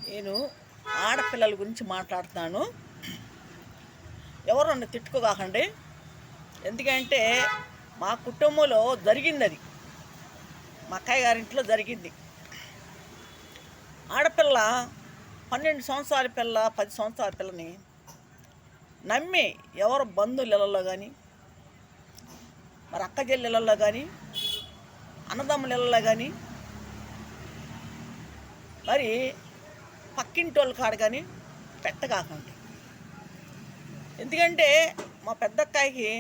నేను ఆడపిల్లల గురించి మాట్లాడుతున్నాను. ఎవరు నన్ను తిట్టుకోకండి. ఎందుకంటే మా కుటుంబంలో జరిగింది అది. మా అక్కయ్య గారింట్లో జరిగింది. ఆడపిల్ల 12 సంవత్సరాల పిల్ల 10 సంవత్సరాల పిల్లని నమ్మి ఎవరు బంధువులలో కానీ, మరి అక్క చెల్లెలలో కానీ, అన్నదమ్ములలో కానీ, మరి పక్కింటి వాళ్ళ కాడ కానీ పెట్టకాకండి. ఎందుకంటే మా పెద్దక్కాయికి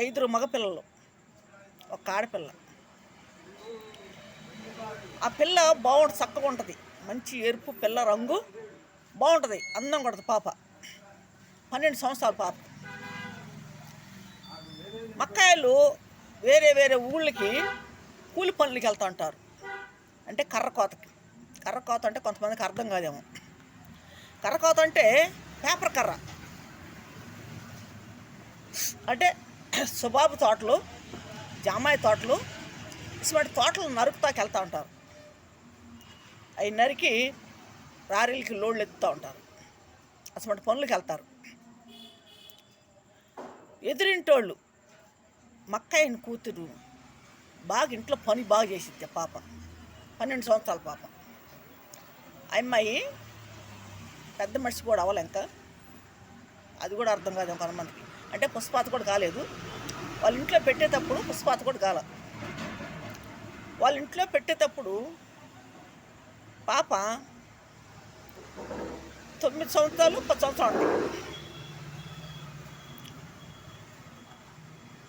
5 మగపిల్లలు, ఒక ఆడపిల్ల. ఆ పిల్ల బాగుంటుంది, చక్కగా ఉంటుంది, మంచి ఎరుపు పిల్ల రంగు బాగుంటుంది, అందంగా ఉంటుంది పాప. 12 సంవత్సరాల పాప. మక్కాయలు వేరే వేరే ఊళ్ళకి కూలి పనులకి వెళ్తూ ఉంటారు. అంటే కర్రకోతకి. కర్రకోత అంటే కొంతమందికి అర్థం కాదేమో. కర్రకోత అంటే పేపర్ కర్ర. అంటే సుబాబు తోటలు, జామాయి తోటలు, ఇటువంటి తోటలు నరుకుతాకి వెళ్తూ ఉంటారు. అవి నరికి లారీలకి లోడ్లు ఎత్తుతూ ఉంటారు. అటువంటి పనులకి వెళ్తారు. ఎదురింటోళ్ళు మక్కాయిని కూతురు బాగా ఇంట్లో పని బాగా చేసిద్ది పాప. 12 సంవత్సరాల పాప. ఆ అమ్మాయి పెద్ద మనిషి కూడా అవ్వాలి, ఇంకా అది కూడా అర్థం కాదు కొంతమందికి. అంటే పుష్పాత కూడా కాలేదు. వాళ్ళ ఇంట్లో పెట్టేటప్పుడు పుష్పాత కూడా కాల. వాళ్ళ ఇంట్లో పెట్టేటప్పుడు పాప 9 సంవత్సరాలు 10 సంవత్సరాలు ఉంటాయి.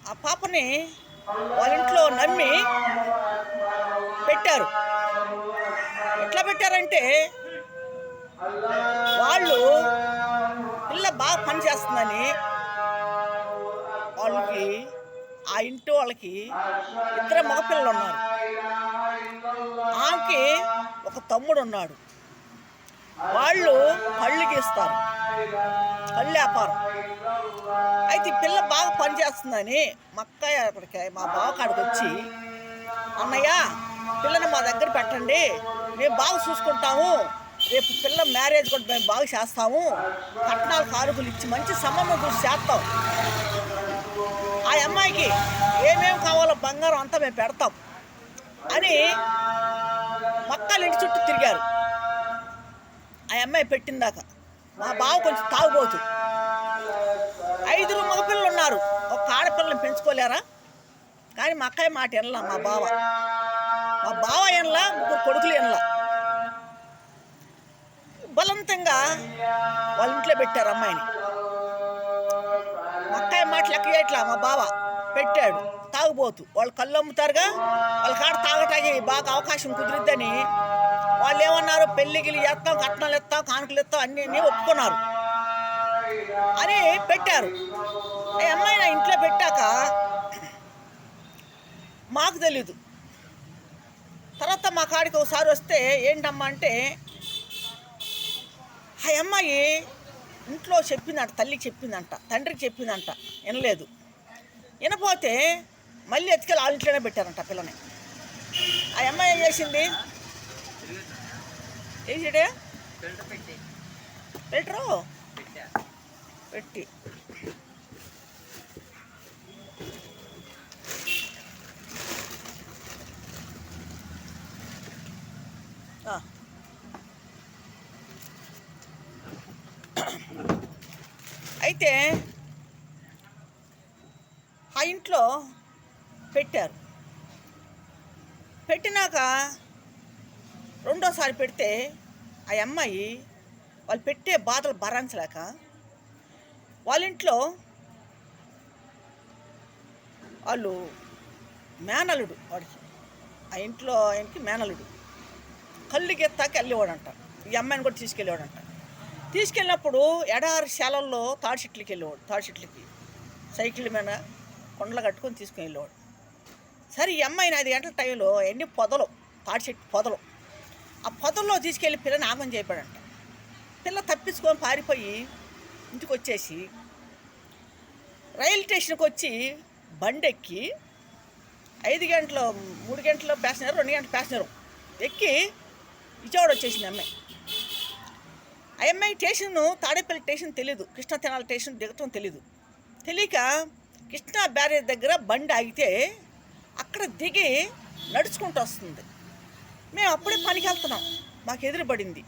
ఆ పాపని వాళ్ళ ఇంట్లో నమ్మి పెట్టారు. ఎట్లా పెట్టారంటే, వాళ్ళు పిల్ల బాగా పనిచేస్తుందని వాళ్ళకి, ఆ ఇంటి వాళ్ళకి 2 మగపిల్లలు ఉన్నారు. ఆమెకి ఒక తమ్ముడు ఉన్నాడు. వాళ్ళు కళ్ళు గీస్తారు, కళ్ళు వ్యాపారం. అయితే ఈ పిల్ల బాగా పనిచేస్తుందని మా బావ కాడికి వచ్చి, అన్నయ్య పిల్లని మా దగ్గర పెట్టండి, మేము బాగా చూసుకుంటాము, రేపు పిల్ల మ్యారేజ్ కూడా మేము బాగా చేస్తాము, కట్నాలు కానుకలు ఇచ్చి మంచి సంబంధం చూసి చేస్తాం, ఆ అమ్మాయికి ఏమేమి కావాలో బంగారం అంతా మేము పెడతాం అని మక్కలు ఇంటి చుట్టూ తిరిగారు. ఆ అమ్మాయి పెట్టిందాక మా బావ కొంచెం తాగుబోతు. 5 మగపిల్లలు ఉన్నారు, ఒక ఆడపిల్లని పెంచుకోలేరా? కానీ మా అక్కయ్య మాట వినలా. మా బావ వినలా, 3 కొడుకులు వినలా. బలవంతంగా వాళ్ళ ఇంట్లో పెట్టారు అమ్మాయిని. మా అక్కయ్య మాట లెక్క చేయట్లా. మా బావ పెట్టాడు, తాగుబోతు. వాళ్ళు కళ్ళు అమ్ముతారుగా, వాళ్ళ కాడ తాగటానికి బాగా అవకాశం కుదిరిద్దని వాళ్ళు ఏమన్నారు, పెళ్ళిగిలి చేస్తాం, కట్నాలు ఇస్తాం, కానుకలు ఇస్తాం, అన్నీ ఒప్పుకున్నారు అని పెట్టారు. ఆ అమ్మాయి నా ఇంట్లో పెట్టాక మాకు తెలీదు. తర్వాత మా కాడికి ఒకసారి వస్తే ఏంటమ్మా అంటే, ఆ అమ్మాయి ఇంట్లో చెప్పిందంట, తల్లికి చెప్పిందంట, తండ్రికి చెప్పిందంట, వినలేదు. వినపోతే మళ్ళీ ఎత్తుకెళ్ళి వాళ్ళ ఇంట్లోనే పెట్టారంట పిల్లని. ఆ అమ్మాయి ఏం చేసింది, ఏం చేయడే ఫిల్టరు పెట్టి అయితే ఆ ఇంట్లో పెట్టారు. పెట్టినాక రెండోసారి పెడితే ఆ అమ్మాయి వాళ్ళు పెట్టే బాధలు భరించలేక వాళ్ళ ఇంట్లో వాళ్ళు మేనలుడు, వాడికి ఆ ఇంట్లో ఆయనకి మేనలుడు కళ్ళు గెత్తాకి వెళ్ళేవాడంట. ఈ అమ్మాయిని కూడా తీసుకెళ్ళేవాడంట. తీసుకెళ్ళినప్పుడు ఎడారి శాలల్లో తాడి చెట్లకి వెళ్ళేవాడు. తాడి చెట్లకి సైకిల్ మీద కొండలు కట్టుకొని తీసుకుని వెళ్ళేవాడు. సరే ఈ అమ్మాయిని 5 గంటల టైంలో ఎన్ని పొదలు, తాడి చెట్టు పొదలు, ఆ పొదల్లో తీసుకెళ్ళి పిల్లని ఆగం చేయబడంట. పిల్ల తప్పించుకొని పారిపోయి ఇంటికి వచ్చేసి రైలు స్టేషన్కి వచ్చి బండి ఎక్కి 5 గంటలు 3 గంటల ప్యాసింజర్ 2 గంటల ప్యాసింజర్ ఎక్కి విజయవాడ వచ్చేసింది అమ్మాయి. ఆ అమ్మాయి స్టేషన్ తాడేపల్లి స్టేషన్ తెలీదు, కృష్ణా తెనాలి స్టేషన్ దిగటం తెలియక కృష్ణా బ్యారేజ్ దగ్గర బండి ఆగితే అక్కడ దిగి నడుచుకుంటూ వస్తుంది. మేము అప్పుడే పనికి వెళ్తున్నాం, మాకు ఎదురుపడింది.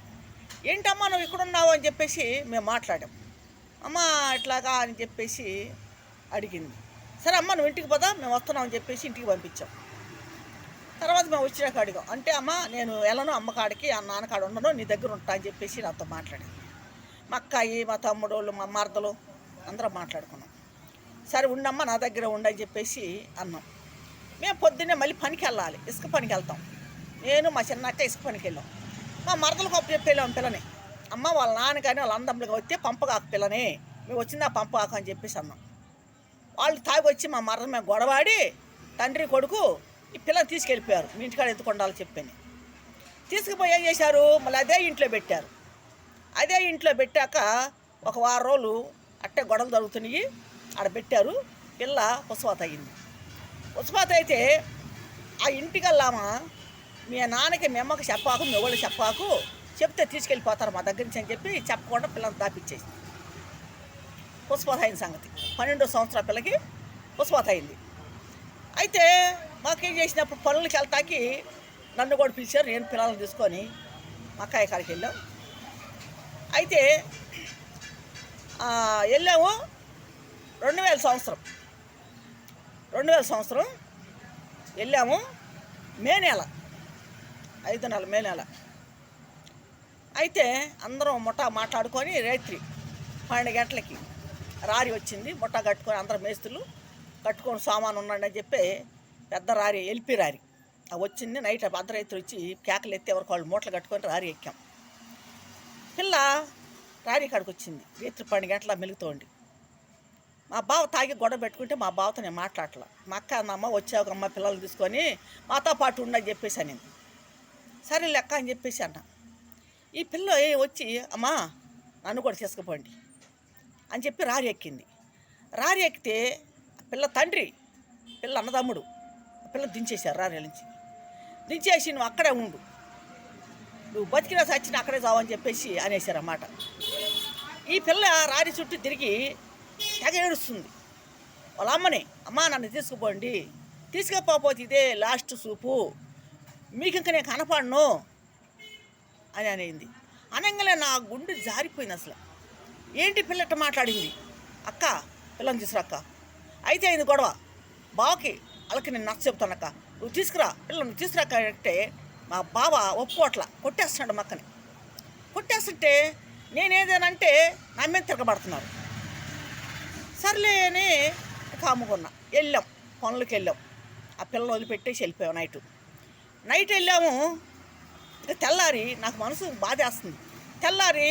ఏంటమ్మా నువ్వు ఇక్కడున్నావు అని చెప్పేసి మేము మాట్లాడాం. అమ్మ ఇట్లాగా అని చెప్పేసి అడిగింది. సరే అమ్మ నువ్వు ఇంటికి పోదా, మేము వస్తున్నాం అని చెప్పేసి ఇంటికి పంపించాం. తర్వాత మేము వచ్చినాక అడిగాం. అంటే అమ్మ నేను వెళ్ళను, అమ్మ కాడికి ఆ నాన్న కాడ ఉండను, నీ దగ్గర ఉంటా అని చెప్పేసి నాతో మాట్లాడాను. మా అక్కాయి, మా తమ్ముడోళ్ళు, మా మరదలు అందరం మాట్లాడుకున్నాం. సరే ఉండమ్మా నా దగ్గర ఉండని చెప్పేసి అన్నాం. మేము పొద్దున్నే మళ్ళీ పనికి వెళ్ళాలి, ఇసుక పనికి వెళ్తాం. నేను మా చిన్నక్క ఇసుక పనికి వెళ్ళాం. మా మరదలకు ఒక చెప్పేళ్ళాం పిల్లని, అమ్మ వాళ్ళ నాన్న కానీ వాళ్ళ అందమ్మలకి వస్తే పంపగాక పిల్లని, మేము వచ్చిందా పంపగాక అని చెప్పేసి అన్నాం. వాళ్ళు తాగి వచ్చి మా మరద మేము గొడవాడి తండ్రి కొడుకు ఈ పిల్లని తీసుకెళ్ళిపోయారు. మీ ఇంటికాడ ఎందుకు ఉండాలో చెప్పని తీసుకుపోయి ఏం చేశారు, మళ్ళీ అదే ఇంట్లో పెట్టారు. అదే ఇంట్లో పెట్టాక ఒక వారం రోజులు అట్టే గొడవలు జరుగుతున్నాయి. ఆడ పెట్టారు. పిల్ల పుష్పాత అయింది. పుష్పాత అయితే ఆ ఇంటికల్లామా మీ నాన్నకి మీ అమ్మకి చెప్పాకు, మీ వాళ్ళు చెప్పాకు, చెప్తే తీసుకెళ్ళిపోతారు మా దగ్గర నుంచి అని చెప్పి చెప్పకుండా పిల్లల్ని దాపిచ్చేసింది. పుష్పాత అయిన సంగతి 12వ సంవత్సరాల పిల్లకి పుష్పాత అయింది. అయితే మాకేం చేసినప్పుడు పనులకి వెళ్తాకి నన్ను కూడా పిలిచారు. నేను పిల్లల్ని తీసుకొని మా అక్కయ్య కాడికి వెళ్ళాం. అయితే వెళ్ళాము 2000 సంవత్సరం వెళ్ళాము. మే నెల 5 నెల మే నెల. అయితే అందరం ముఠా మాట్లాడుకొని రాత్రి 12 గంటలకి రారి వచ్చింది. ముఠా కట్టుకొని అందరం మేస్తులు కట్టుకొని సామాను ఉన్నాడు అని చెప్పి పెద్ద రారి ఎల్పి రారి వచ్చింది. నైట్ అర్ధరాత్రి వచ్చి కేకలు ఎత్తి ఎవరికి వాళ్ళు మూటలు కట్టుకొని రారి ఎక్కాం. పిల్ల రారి కాడికి వచ్చింది. రాత్రి 12 గంటల మెలుగుతోండి. మా బావ తాగి గొడవ పెట్టుకుంటే మా బావతో నేను మాట్లాడలే. మా అక్క అన్నమ్మ వచ్చావు అమ్మ పిల్లలు తీసుకొని మాతో పాటు ఉండని చెప్పేసి అని. సరే లెక్క అని చెప్పేసి అన్న. ఈ పిల్ల వచ్చి అమ్మా నన్ను కూడా తీసుకుపోండి అని చెప్పి రారి ఎక్కింది. రారి ఎక్కితే పిల్ల తండ్రి, పిల్ల అన్నదమ్ముడు పిల్ల దించేశారు. రారి నుంచి దించేసి నువ్వు అక్కడే ఉండు, నువ్వు బతికినా సచ్చినా అక్కడే చావని చెప్పేసి అనేసారు అన్నమాట. ఈ పిల్ల రారి చుట్టూ తిరిగి తెగ ఏడుస్తుంది. వాళ్ళ అమ్మని, అమ్మ నన్ను తీసుకుపోండి, తీసుకుపోతే ఇదే లాస్ట్ సూపు, మీకు ఇంక నేను కనపడను అని అనేది. అనగానే నా గుండె జారిపోయింది. అసలు ఏంటి పిల్లట మాట్లాడింది. అక్క పిల్లని తీసుకురాక్క. అయితే అయింది గొడవ. బావకి వాళ్ళకి నేను నచ్చ చెప్తానక్క, నువ్వు తీసుకురా పిల్లని తీసుకురాక్క అంటే మా బావ ఒప్పుకోట్ల కొట్టేస్తున్నాడు. మక్కని కొట్టేస్తుంటే నేనేదేనంటే నా మీద తిరగబడుతున్నారు. సర్లే అని కాముకున్నా. వెళ్ళాం, పనులకి వెళ్ళాం. ఆ పిల్లని వదిలిపెట్టేసి వెళ్ళిపోయాం. నైట్ వెళ్ళాము. ఇక తెల్లారి నాకు మనసు బాధేస్తుంది. తెల్లారి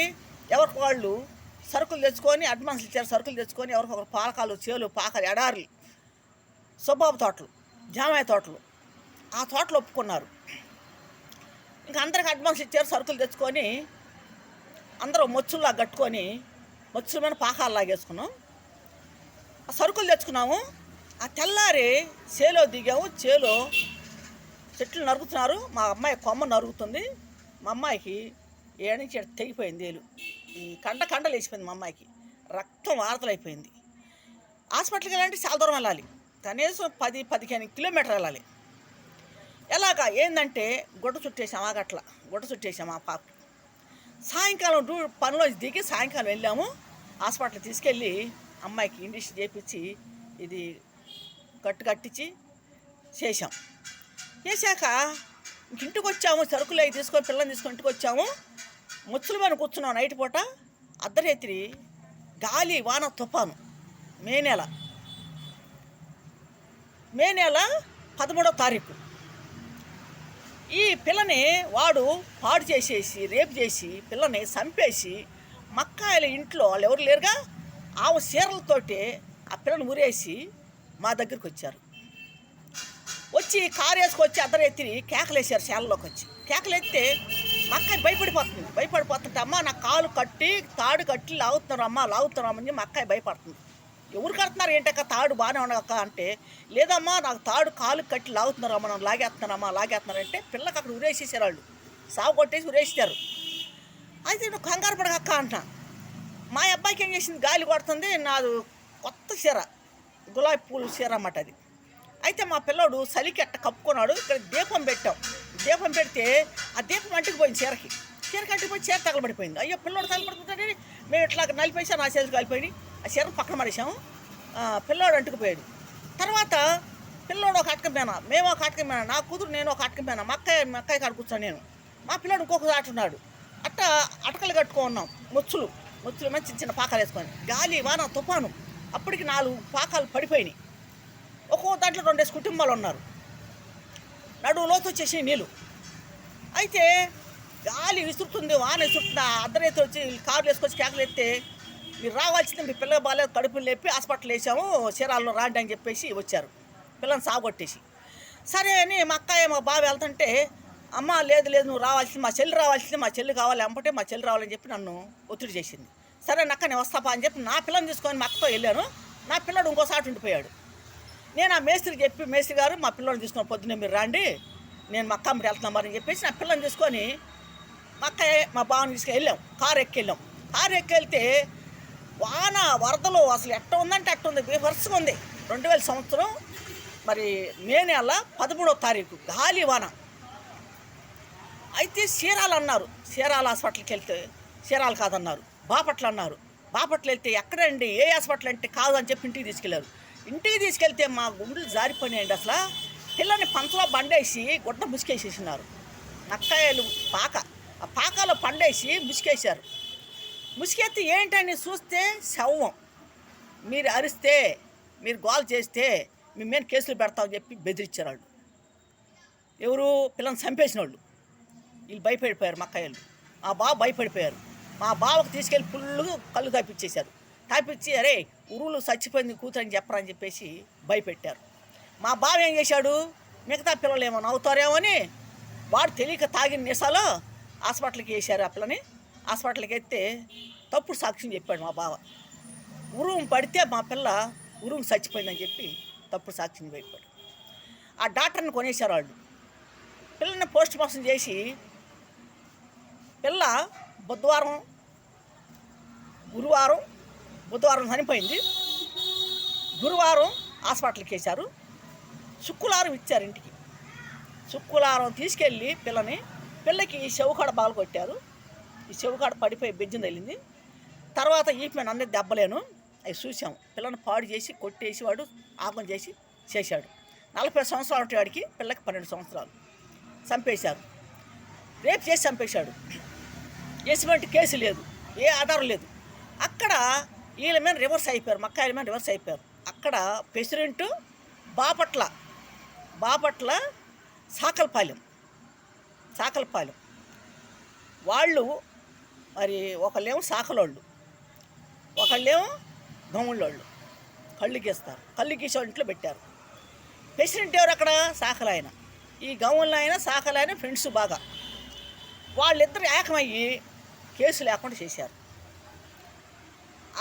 ఎవరికి వాళ్ళు సరుకులు తెచ్చుకొని అడ్వాన్స్లు ఇచ్చారు. సరుకులు తెచ్చుకొని ఎవరికొకరు పాలకాలు, చేలు, పాకలు, ఎడారులు, సుబాబు తోటలు, జామాయ తోటలు, ఆ తోటలు ఒప్పుకున్నారు. ఇంకా అందరికి అడ్వాన్స్ ఇచ్చారు. సరుకులు తెచ్చుకొని అందరూ మొచ్చుల్లా కట్టుకొని మొచ్చుల మీద పాకాలు లాగేసుకున్నాం. ఆ సరుకులు తెచ్చుకున్నాము. ఆ తెల్లారి చేలో దిగాము. చేలో చెట్లు నరుగుతున్నారు. మా అమ్మాయి కొమ్మ నరుగుతుంది. మా అమ్మాయికి ఏడు నుంచి తెగిపోయింది. ఏలు ఈ కండలు వేసిపోయింది. మా అమ్మాయికి రక్తం వార్తలు అయిపోయింది. హాస్పిటల్కి వెళ్ళాలంటే చాలా దూరం వెళ్ళాలి, కనీసం 10-15 కిలోమీటర్లు వెళ్ళాలి. ఎలాగా ఏంటంటే గుడ్డ చుట్టేసాము. ఆగట్ల గుడ్డ చుట్టేసాము. ఆ పాప సాయంకాలం పనిలో దిగి సాయంకాలం వెళ్ళాము. హాస్పిటల్కి తీసుకెళ్ళి అమ్మాయికి ఇంజక్షన్ చేయించి ఇది కట్టించి చేసాం. చేశాక ఇంటికి వచ్చాము. సరుకులు అవి తీసుకొని పిల్లల్ని తీసుకొని ఇంటికి వచ్చాము. ముచ్చుల మీద కూర్చున్నాం. నైట్ పూట అర్ధరాత్రి గాలి వాన తుఫాను. మే నెల 13వ తారీఖు. ఈ పిల్లని వాడు పాడు చేసేసి రేపు చేసి పిల్లని చంపేసి మక్కాయల ఇంట్లో వాళ్ళు ఎవరు లేరుగా ఆవు చీరలతోటి ఆ పిల్లని ఊరేసి మా దగ్గరికి వచ్చారు. వచ్చి కారు వేసుకొచ్చి అర్ధరాత్రి కేకలేసారు. శాలలోకి వచ్చి కేకలేస్తే మా అక్కాయి భయపడిపోతుంటే అమ్మ నా కాలు కట్టి తాడు కట్టి లాగుతున్నారమ్మని మా అక్కాయి భయపడుతుంది. ఎవరు కడుతున్నారు ఏంటక్క, తాడు బాగానే ఉండక అంటే, లేదమ్మా నాకు తాడు కాలు కట్టి లాగుతున్నారమ్మా, నన్ను లాగేస్తున్నారంటే పిల్లకి అక్కడ ఉరేసేసారు వాళ్ళు. సాగు కొట్టేసి ఉరేసారు. అయితే నువ్వు కంగారు పడక అంటున్నా. మా అబ్బాయికి ఏం చేసింది, గాలి కొడుతుంది, నాది కొత్త చీర, గులాబీ పూలు చీర అన్నమాట అది. అయితే మా పిల్లోడు చలికి ఎట్ట కప్పుకున్నాడు. ఇక్కడ దీపం పెట్టాం, దీపం పెడితే ఆ దీపం అంటికి పోయింది చీరకి అంటికి పోయి చీర తగలబడిపోయింది. అయ్యో పిల్లోడు తగలబడిపోతాడని మేము ఇట్లా నలిపేసాం, నా చేతికి కాలిపోయి ఆ చీర పక్కన పడేసాము. పిల్లోడు అంటుకుపోయాడు. తర్వాత పిల్లోడు ఒక అటకమేనా, మేము ఒక అటకమేనా, నా కూతురు నేను ఒక అటకమేనా, మా అక్కయ్య కాడ కూర్చొని నేను, మా పిల్లోడు ఇంకొక ఆటున్నాడు. అటకలు కట్టుకున్నాం, ముచ్చులు మీద చిన్న చిన్న పాకాలు వేసుకొని. గాలి వాన తుఫాను, అప్పటికి 4 పాకాలు పడిపోయినాయి. ఒక్కో దాంట్లో 2 కుటుంబాలు ఉన్నారు. నడువు లోతు వచ్చేసి నీళ్ళు. అయితే గాలి విసురుతుంది, వాన విసురుతుంది. అర్ధరైతే వచ్చి కార్లు వేసుకొచ్చి కేకలు ఎత్తే, మీరు రావాల్సింది, మీ పిల్లలు బాగాలేదు, కడుపులు లేపి హాస్పిటల్ వేసాము, చీరాల్లో రాండి అని చెప్పేసి వచ్చారు. పిల్లల్ని సాగొట్టేసి. సరే అని మా అక్కయ్య మా బావ వెళ్తుంటే, అమ్మ లేదు నువ్వు రావాల్సింది, మా చెల్లి కావాలి అంపటే మా చెల్లి రావాలని చెప్పి నన్ను ఒత్తిడి చేసింది. సరే నక్క నేను వస్తాపా అని చెప్పి నా పిల్లని తీసుకొని మా అక్కతో వెళ్ళాను. నా పిల్లడు ఇంకోసారి ఉండిపోయాడు. నేను ఆ మేస్త్రికి చెప్పి, మేస్త్రి గారు మా పిల్లని తీసుకొని పొద్దున్నే మీరు రండి, నేను మా అక్కమ్మడి వెళ్తున్నాం మరి అని చెప్పేసి నా పిల్లని తీసుకొని మా అక్కయ్య మా బావని తీసుకొని వెళ్ళాం. కారు ఎక్కి వెళ్తే వాన వరదలు అసలు ఎట్ట ఉందంటే అట్ట ఉంది, వరుసగా ఉంది. 2000 సంవత్సరం మరి మే నెల 13వ తారీఖు గాలి వాన. అయితే చీరాలు అన్నారు, చీరాల హాస్పిటల్కి వెళ్తే చీరాలు కాదన్నారు, బాపట్ల అన్నారు. బాపట్ల వెళ్తే ఎక్కడండి, ఏ హాస్పిటల్ అంటే కాదు అని చెప్పి ఇంటికి తీసుకెళ్లారు. ఇంటికి తీసుకెళ్తే మా గుండెలు జారిపోయినాయండి. అసలు పిల్లని పంచలో బండేసి గుడ్డ ముసుకేసేసినారు. నక్కాయలు ఆ పాకాలో పండేసి ముసుకేశారు. ముసుకెత్తి ఏంటని చూస్తే శవం. మీరు అరిస్తే, మీరు గోల్ చేస్తే మీ మీద కేసులు పెడతామని చెప్పి బెదిరించారు వాళ్ళు. ఎవరు, పిల్లని చంపేసిన వాళ్ళు. వీళ్ళు భయపడిపోయారు, మా అక్కయ్యలు. మా బావ భయపడిపోయారు. మా బావకు తీసుకెళ్ళి ఫుల్లు కళ్ళు తాపించి అరే ఉరువులు చచ్చిపోయింది కూతురు అని చెప్పరా అని చెప్పేసి భయపెట్టారు. మా బావ ఏం చేశాడు, మిగతా పిల్లలు ఏమో నవ్వుతారేమో అని వాడు తెలియక తాగిన నిసాలో హాస్పిటల్కి వేశారు. ఆ పిల్లని హాస్పిటల్కి ఎత్తే తప్పుడు సాక్ష్యం చెప్పాడు మా బావ. ఉరువు పడితే మా పిల్ల ఉరువు చచ్చిపోయిందని చెప్పి తప్పుడు సాక్ష్యం చెప్పాడు. ఆ డాక్టర్ని కొనేశారు వాళ్ళు. పిల్లని పోస్ట్ మార్టం చేసి పిల్ల బుధవారం చనిపోయింది. గురువారం హాస్పిటల్కి వేశారు. శుక్రవారం ఇచ్చారు ఇంటికి. శుక్రవారం తీసుకెళ్ళి పిల్లకి చెవుకాడ బాగా కొట్టారు. ఈ చెవుకాడ పడిపోయి బెజ్జం తగిలింది. తర్వాత ఈపిన అందరి దెబ్బలేను అవి చూసాము. పిల్లని పాడు చేసి కొట్టేసి వాడు ఆగం చేశాడు. 40 సంవత్సరాలు ఉంటే వాడికి, పిల్లకి 12 సంవత్సరాలు. చంపేశారు, రేపు చేసి చంపేశాడు. ఎటువంటి కేసు లేదు, ఏ ఆధారం లేదు. అక్కడ వీళ్ళ మీద రివర్స్ అయిపోయారు, మక్కాయిల మీద రివర్స్ అయిపోయారు. అక్కడ ప్రెసిడెంట్ బాపట్ల సాకలపాలెం వాళ్ళు మరి ఒకళ్ళేమో సాకలోళ్ళు, ఒకళ్ళేమో గమ్ముళ్ళోళ్ళు. కళ్ళు గీస్తారు, కళ్ళు గీసే ఇంట్లో పెట్టారు. ప్రెసిడెంట్ ఎవరు అక్కడ, సాకలాయన. ఈ గమ్ముల్లో అయినా సాకలాయన ఫ్రెండ్స్ బాగా. వాళ్ళిద్దరు ఏకమయ్యి కేసు లేకుండా చేశారు.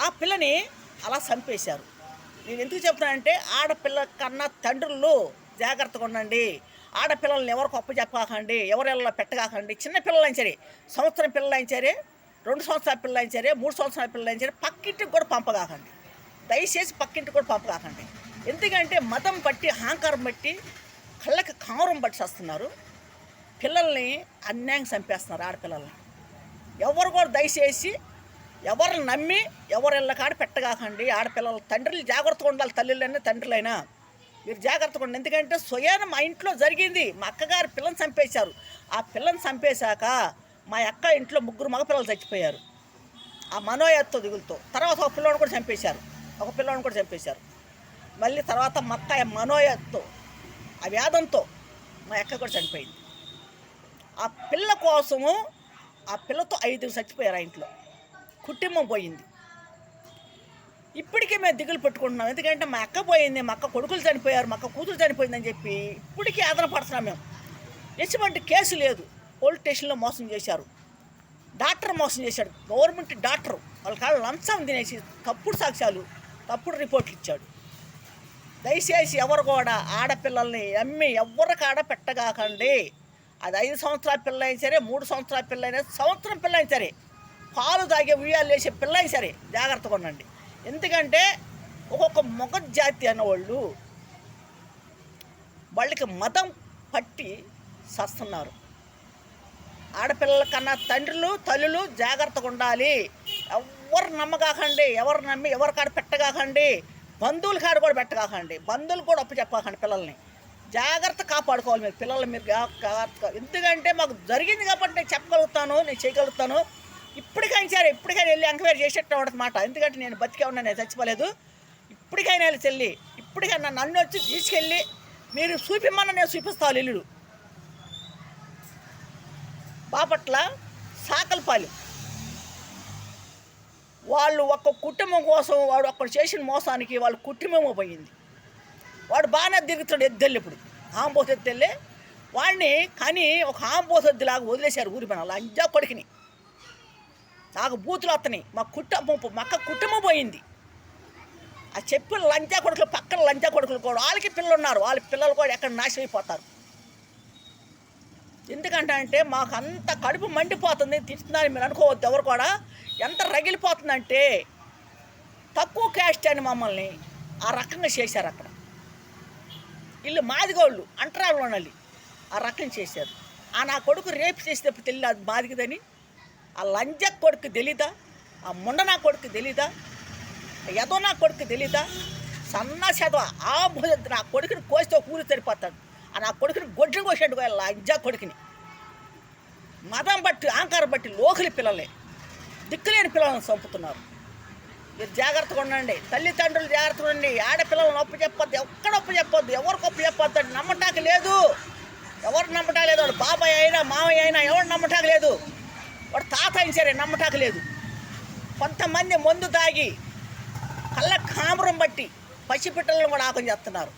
ఆ పిల్లని అలా చంపేశారు. నేను ఎందుకు చెప్తానంటే, ఆడపిల్ల కన్నా తండ్రులు జాగ్రత్తగా ఉండండి. ఆడపిల్లల్ని ఎవరికి అప్పచెప్పకండి, ఎవరెల్లా పెట్టగాకండి. చిన్న పిల్లలైనా సరే, సంవత్సరం పిల్లలైనా సరే, 2 సంవత్సరాల పిల్లలైనా సరే, 3 సంవత్సరాల పిల్లలైనా సరే పక్కింటికి కూడా పంపగాకండి. దయచేసి పక్కింటికి కూడా పంపగాకండి. ఎందుకంటే మతం బట్టి, అహంకారం బట్టి, కళ్ళకి కామరం బట్టి వస్తున్నారు. పిల్లల్ని అన్యాయంగా చంపేస్తున్నారు ఆడపిల్లల్ని. ఎవరు కూడా దయచేసి ఎవరిని నమ్మి ఎవరెళ్ళ కాడ పెట్టగాకండి. ఆడపిల్లల తండ్రులు జాగ్రత్తగా ఉండాలి, తల్లులైనా తండ్రులైనా మీరు జాగ్రత్తగా ఉండండి. ఎందుకంటే స్వయాన మా ఇంట్లో జరిగింది. మా అక్కగారు పిల్లని చంపేశారు. ఆ పిల్లని చంపేశాక మా అక్క ఇంట్లో 3 మగపిల్లలు చచ్చిపోయారు ఆ మనోయత్తో దిగులతో. తర్వాత ఒక పిల్లోని కూడా చంపేశారు. మళ్ళీ తర్వాత మా అక్క మనోయత్తో, ఆ వేదంతో మా అక్క కూడా చనిపోయింది. ఆ పిల్ల కోసము ఆ పిల్లతో 5 చచ్చిపోయారు. ఆ ఇంట్లో కుటుంబం పోయింది. ఇప్పటికీ మేము దిగులు పెట్టుకుంటున్నాం. ఎందుకంటే మా అక్క పోయింది, మా అక్క కొడుకులు చనిపోయారు, మా అక్క కూతురు చనిపోయిందని చెప్పి ఇప్పటికీ ఆదరణ పడుతున్నాం మేము. ఎటువంటి కేసు లేదు. పోలీస్ స్టేషన్లో మోసం చేశారు, డాక్టర్ మోసం చేశాడు, గవర్నమెంట్ డాక్టర్ వాళ్ళ కాళ్ళు లంచం తినేసి తప్పుడు సాక్ష్యాలు, తప్పుడు రిపోర్ట్లు ఇచ్చాడు. దయచేసి ఎవరు కూడా ఆడపిల్లల్ని అమ్మి ఎవరి కాడ పెట్టగాకండి. అది 5 సంవత్సరాల పిల్ల అయినా సరే, 3 సంవత్సరాల పిల్ల అయినా, సంవత్సరం పిల్ల అయినా సరే, పాలు తాగే ఉయ్యాలు వేసే పిల్ల అయినా సరే జాగ్రత్తగా ఉండండి. ఎందుకంటే ఒక్కొక్క మొగ జాతి అన్నవాళ్ళు వాళ్ళకి మతం పట్టి సస్తున్నారు. ఆడపిల్లల కన్నా తండ్రులు తల్లులు జాగ్రత్తగా ఉండాలి. ఎవరు నమ్మకాకండి, ఎవరు నమ్మి ఎవరి కాడ పెట్టగాకండి, బంధువుల కాడ కూడా పెట్టగాకండి, బంధువులు కూడా అప్పు చెప్పకండి. పిల్లల్ని జాగ్రత్త కాపాడుకోవాలి మీరు, పిల్లల్ని మీరు జాగ్రత్తగా. ఎందుకంటే మాకు జరిగింది కాబట్టి నేను చెప్పగలుగుతాను, నేను చేయగలుగుతాను. ఇప్పటికైనా సరే, ఇప్పటికైనా వెళ్ళి ఎంక్వైరీ చేసేట్టు ఉండదన్నమాట. ఎందుకంటే నేను బతికే ఉన్నా, నేను చచ్చిపోలేదు. ఇప్పటికైనా వెళ్ళి చెల్లి, ఇప్పటికైనా నన్ను వచ్చి తీసుకెళ్ళి మీరు చూపిమ్మన్నా నేను చూపిస్తాను. ఇల్లుడు బాపట్ల సాకల్పాలి వాళ్ళు ఒక్క కుటుంబం కోసం వాడు ఒక్కడు చేసిన మోసానికి వాళ్ళ కుటుంబం పోయింది. వాడు బాగానే తిరుగుతాడు, ఎద్దెళ్ళి ఇప్పుడు ఆంబోత ఎద్దెళ్ళి వాడిని కానీ ఒక ఆంబోత ఎద్దులాగా వదిలేశారు ఊరి పని. లంజా కొడుకుని నాకు బూతులు వస్తున్నాయి. మా అక్క కుటుంబం పోయింది. ఆ చెప్పిన లంచా కొడుకులు, పక్కన లంచా కొడుకులు కూడా వాళ్ళకి పిల్లలు ఉన్నారు, వాళ్ళ పిల్లలు కూడా ఎక్కడ నాశనం అయిపోతారు. ఎందుకంటే మాకు అంత కడుపు మండిపోతుంది. తిట్టున్నారని మీరు అనుకోవద్దు ఎవరు కూడా. ఎంత రగిలిపోతుందంటే తక్కువ క్యాస్ట్ అని మమ్మల్ని ఆ రకంగా చేశారు. అక్కడ ఇల్లు మాదిగోళ్ళు అంటరాళ్ళు ఉండాలి, ఆ రకం చేశారు. ఆ నా కొడుకు రేపు చేసేటప్పుడు తెలియదు అది మాదిగదని. ఆ లంజ కొడుకు తెలీదా, ఆ ముండ నా కొడుకు తెలీదా, ఎదో నా కొడుకు తెలీదా, సన్నా చదవ ఆ నా కొడుకుని కోస్తే ఊరి సరిపోతాడు. ఆ నా కొడుకుని గొడ్డు కోసాడు లంజ కొడుకుని. మదం బట్టి అహంకారం బట్టి లోకలి పిల్లలే దిక్కులేని పిల్లలను చంపుతున్నారు. మీరు జాగ్రత్తగా ఉండండి, తల్లిదండ్రులు జాగ్రత్తగా ఉండండి. ఆడపిల్లలను అప్పు చెప్పొద్దు, ఎక్కడ అప్పు చెప్పొద్దు, ఎవరికి అప్పు చెప్పొద్దు అంటే నమ్మటానికి లేదు. ఎవరు నమ్మటానికి లేదు. వాడు బాబాయ్ అయినా మామయ్య అయినా ఎవరు నమ్మటానికి లేదు. వాడు తాత అయినా సరే నమ్మటానికి లేదు. కొంతమంది మందు తాగి కళ్ళ కామరం బట్టి పసిపిట్టలను కూడా ఆపం చేస్తున్నారు.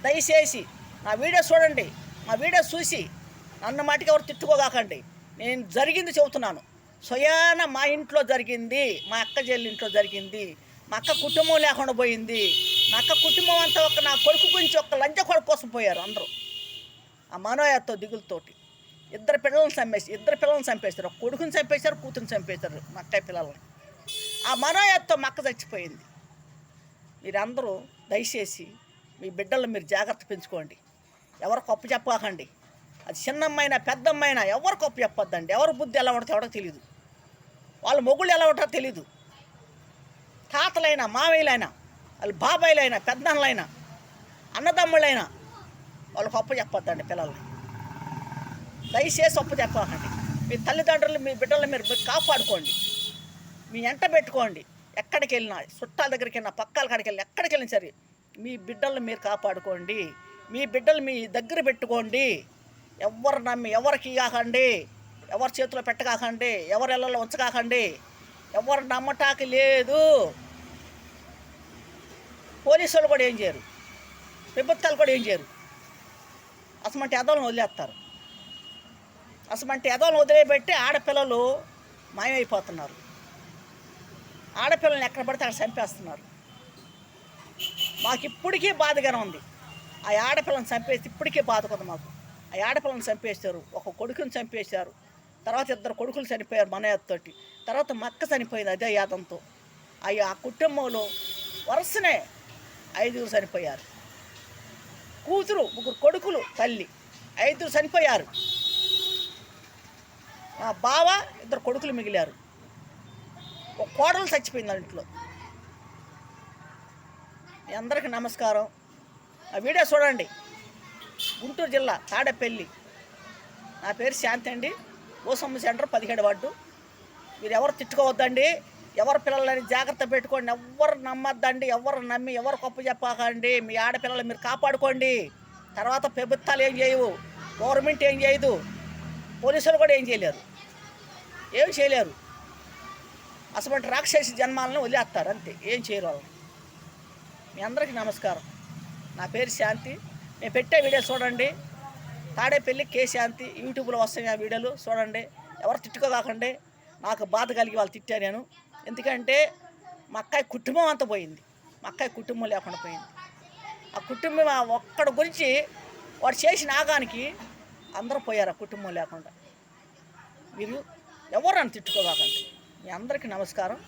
దయచేసి నా వీడియో చూడండి, మా వీడియో చూసి నన్ను మటుకు ఎవరు తిట్టుకోగాకండి. నేను జరిగింది చెబుతున్నాను. స్వయాన మా ఇంట్లో జరిగింది, మా అక్క చెల్లి ఇంట్లో జరిగింది. మా అక్క కుటుంబం లేకుండా పోయింది. మా అక్క కుటుంబం అంతా నా కొడుకు గురించి లంచ కొడుకు కోసం పోయారు అందరూ. ఆ మనోయతో దిగులతోటి ఇద్దరు పిల్లల్ని చంపేశారు. ఒక కొడుకుని చంపేశారు, కూతురుని చంపేశారు, మా అక్కయ్య పిల్లల్ని. ఆ మనోయతో మా అక్క చచ్చిపోయింది. మీరందరూ దయచేసి మీ బిడ్డలను మీరు జాగ్రత్త పెంచుకోండి. ఎవరికి అప్పు చెప్పకండి. అది చిన్నమ్మైనా పెద్దమ్మైనా ఎవరికి అప్పు చెప్పొద్దండి. ఎవరి బుద్ధి ఎలా ఉంటుందో ఎవరికి తెలియదు, వాళ్ళ మొగుళ్ళు ఎలా ఉంటారో తెలీదు. తాతలైనా మామయ్యలైనా వాళ్ళ బాబాయిలైనా పెద్దన్నలైనా అన్నదమ్ముళ్ళైనా వాళ్ళకి అప్పు చెప్పొద్దండి. పిల్లల్ని దయచేసి అప్పు చెప్పకండి. మీ తల్లిదండ్రులు మీ బిడ్డలు మీరు కాపాడుకోండి, మీ ఎంట పెట్టుకోండి. ఎక్కడికి వెళ్ళినా, చుట్టాల దగ్గరికి వెళ్ళినా, పక్కాల కాడికి వెళ్ళినా, ఎక్కడికి వెళ్ళినా సరే మీ బిడ్డలను మీరు కాపాడుకోండి. మీ బిడ్డలు మీ దగ్గర పెట్టుకోండి. ఎవరు నమ్మి ఎవరికి కాకండి, ఎవరి చేతిలో పెట్టకాకండి, ఎవరి ఇళ్ళలో ఉంచకాకండి. ఎవరు నమ్మటానికి లేదు. పోలీసులు కూడా ఏం చేయరు, ప్రభుత్వాలు కూడా ఏం చేయరు. అసమంటి ఎదలను వదిలేస్తారు. అసమంటి ఎదలను వదిలేపెట్టి ఆడపిల్లలు మాయమైపోతున్నారు. ఆడపిల్లల్ని ఎక్కడ పడితే అక్కడ చంపేస్తున్నారు. మాకు ఇప్పటికీ బాధగానే ఉంది. ఆ ఆడపిల్లని చంపేసి ఇప్పటికీ బాధ కదా మాకు. ఆ ఆడపిల్లని చంపేశారు, ఒక కొడుకుని చంపేశారు, తర్వాత 2 కొడుకులు చనిపోయారు మనయతోటి, తర్వాత మా అక్క చనిపోయింది అదే యాదంతో. ఆ కుటుంబంలో వరుసనే 5 చనిపోయారు. కూతురు 3 కొడుకులు, తల్లి 5 చనిపోయారు. మా బావ 2 కొడుకులు మిగిలారు. ఒక కోడలు చచ్చిపోయింది ఇంట్లో. మీ అందరికీ నమస్కారం. ఆ వీడియో చూడండి. గుంటూరు జిల్లా తాడేపల్లి. నా పేరు శాంతి అండి. ఓసమ్మ సెంటర్ 17 వార్డు. మీరు ఎవరు తిట్టుకోవద్దండి. ఎవరి పిల్లలని జాగ్రత్త పెట్టుకోండి. ఎవరు నమ్మద్దండి. ఎవరు నమ్మి ఎవరు గొప్ప చెప్పకండి. మీ ఆడపిల్లలు మీరు కాపాడుకోండి. తర్వాత ప్రభుత్వాలు ఏం చేయవు, గవర్నమెంట్ ఏం చేయదు, పోలీసులు కూడా ఏం చేయలేరు. అసలు రాక్షసి జన్మాలను వదిలేస్తారు అంతే, ఏం చేయరు వాళ్ళు. మీ అందరికీ నమస్కారం. నా పేరు శాంతి. నేను పెట్టే వీడియో చూడండి. తాడేపల్లి కే శాంతి యూట్యూబ్లో వస్తాయి ఆ వీడియోలు చూడండి. ఎవరు తిట్టుకోకండి. నాకు బాధ కలిగి వాళ్ళు తిట్టాను నేను. ఎందుకంటే మా అక్కయ్య కుటుంబం అంతా పోయింది. మా అక్కయ్య కుటుంబం లేకుండా పోయింది. ఆ కుటుంబం ఒక్కడి గురించి వాడు చేసిన ఆగానికి అందరూ పోయారు, కుటుంబం లేకుండా. మీరు ఎవరు అని తిట్టుకోవాకండి. మీ అందరికీ నమస్కారం.